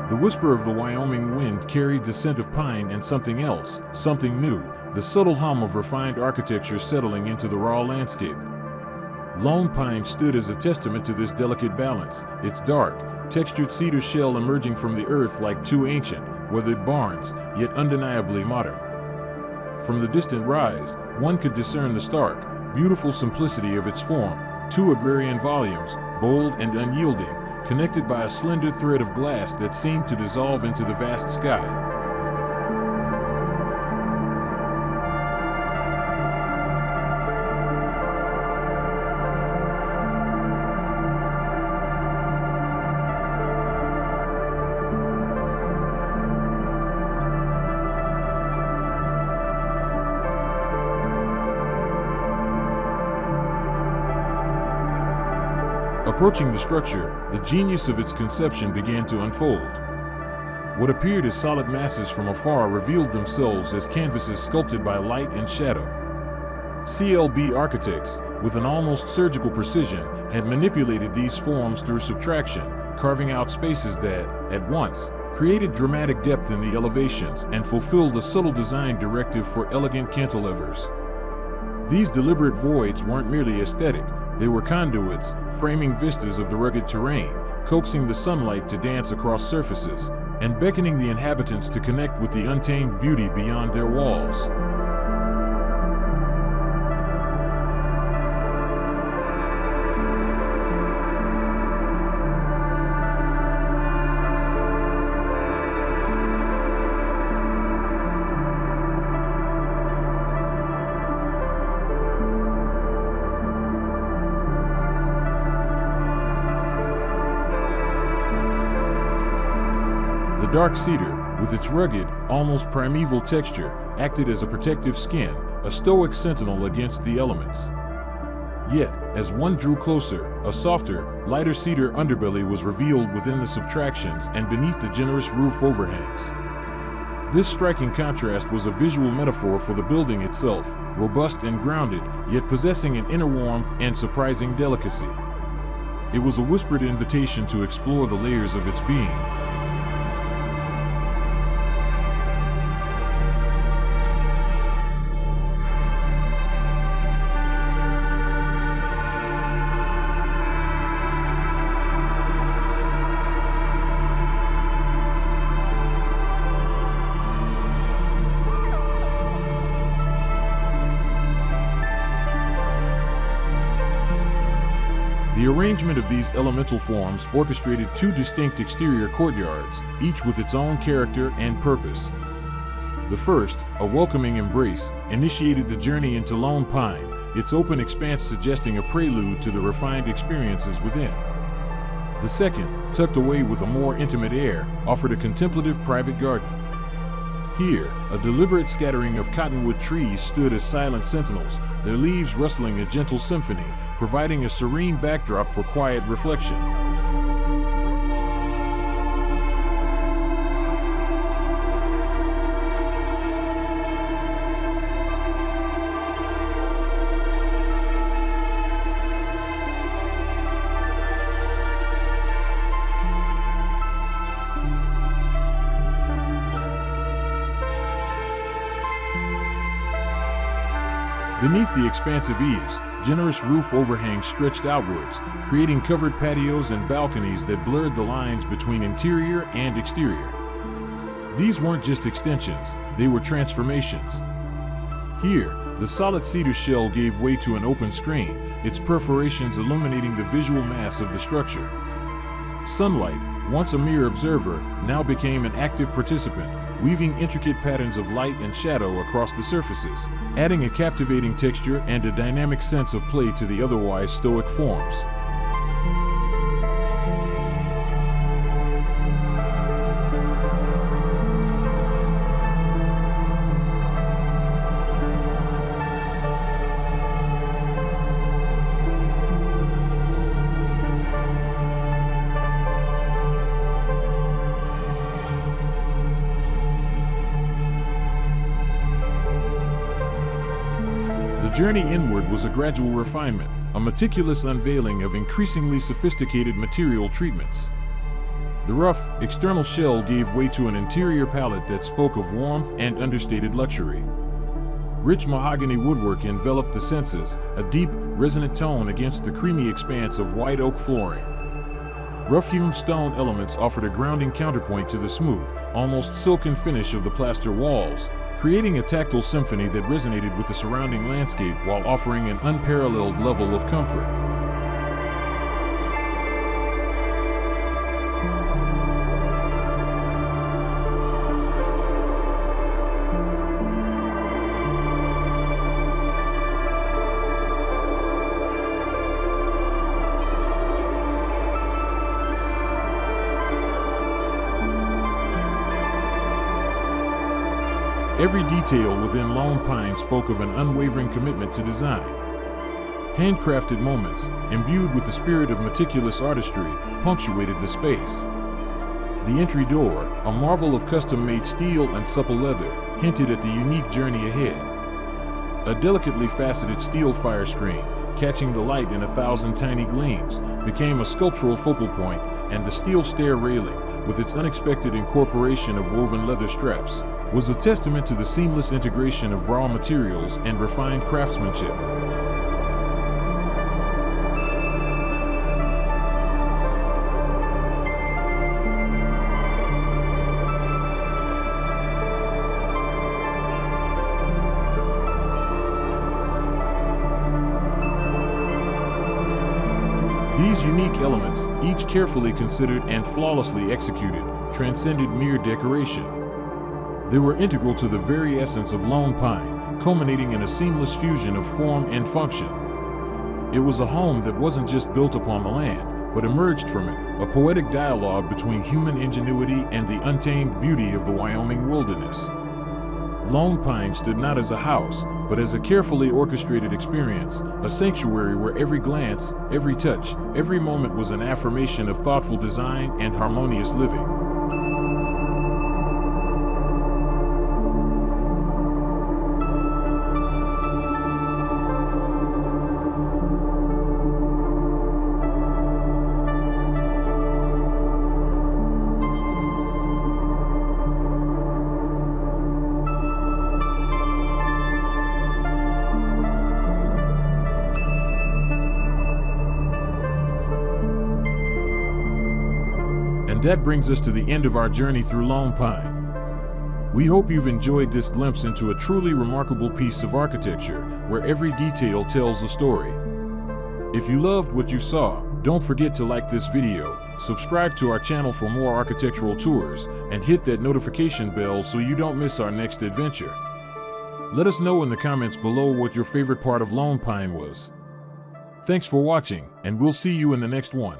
The whisper of the Wyoming wind carried the scent of pine and something else, something new, the subtle hum of refined architecture settling into the raw landscape. Lone pine stood as a testament to this delicate balance, its dark, textured cedar shell emerging from the earth like two ancient, weathered barns, yet undeniably modern. From the distant rise, one could discern the stark, beautiful simplicity of its form, two agrarian volumes, bold and unyielding, connected by a slender thread of glass that seemed to dissolve into the vast sky. Approaching the structure, the genius of its conception began to unfold. What appeared as solid masses from afar revealed themselves as canvases sculpted by light and shadow. CLB Architects, with an almost surgical precision, had manipulated these forms through subtraction, carving out spaces that, at once, created dramatic depth in the elevations and fulfilled a subtle design directive for elegant cantilevers. These deliberate voids weren't merely aesthetic. They were conduits, framing vistas of the rugged terrain, coaxing the sunlight to dance across surfaces, and beckoning the inhabitants to connect with the untamed beauty beyond their walls. The dark cedar, with its rugged, almost primeval texture, acted as a protective skin, a stoic sentinel against the elements. Yet, as one drew closer, a softer, lighter cedar underbelly was revealed within the subtractions and beneath the generous roof overhangs. This striking contrast was a visual metaphor for the building itself, robust and grounded, yet possessing an inner warmth and surprising delicacy. It was a whispered invitation to explore the layers of its being. The arrangement of these elemental forms orchestrated two distinct exterior courtyards, each with its own character and purpose. The first, a welcoming embrace, initiated the journey into Lone Pine, its open expanse suggesting a prelude to the refined experiences within. The second, tucked away with a more intimate air, offered a contemplative private garden. Here, a deliberate scattering of cottonwood trees stood as silent sentinels, their leaves rustling a gentle symphony, providing a serene backdrop for quiet reflection. Beneath the expansive eaves, generous roof overhangs stretched outwards, creating covered patios and balconies that blurred the lines between interior and exterior. These weren't just extensions, they were transformations. Here, the solid cedar shell gave way to an open screen, its perforations illuminating the visual mass of the structure. Sunlight, once a mere observer, now became an active participant, weaving intricate patterns of light and shadow across the surfaces, adding a captivating texture and a dynamic sense of play to the otherwise stoic forms. The journey inward was a gradual refinement, a meticulous unveiling of increasingly sophisticated material treatments. The rough, external shell gave way to an interior palette that spoke of warmth and understated luxury. Rich mahogany woodwork enveloped the senses, a deep, resonant tone against the creamy expanse of white oak flooring. Rough-hewn stone elements offered a grounding counterpoint to the smooth, almost silken finish of the plaster walls, creating a tactile symphony that resonated with the surrounding landscape while offering an unparalleled level of comfort. Every detail within Lone Pine spoke of an unwavering commitment to design. Handcrafted moments, imbued with the spirit of meticulous artistry, punctuated the space. The entry door, a marvel of custom-made steel and supple leather, hinted at the unique journey ahead. A delicately faceted steel fire screen, catching the light in 1,000 tiny gleams, became a sculptural focal point, and the steel stair railing, with its unexpected incorporation of woven leather straps, was a testament to the seamless integration of raw materials and refined craftsmanship. These unique elements, each carefully considered and flawlessly executed, transcended mere decoration. They were integral to the very essence of Lone Pine, culminating in a seamless fusion of form and function. It was a home that wasn't just built upon the land, but emerged from it, a poetic dialogue between human ingenuity and the untamed beauty of the Wyoming wilderness. Lone Pine stood not as a house, but as a carefully orchestrated experience, a sanctuary where every glance, every touch, every moment was an affirmation of thoughtful design and harmonious living. And that brings us to the end of our journey through Lone Pine. We hope you've enjoyed this glimpse into a truly remarkable piece of architecture where every detail tells a story. If you loved what you saw, don't forget to like this video, subscribe to our channel for more architectural tours, and hit that notification bell so you don't miss our next adventure. Let us know in the comments below what your favorite part of Lone Pine was. Thanks for watching, and we'll see you in the next one.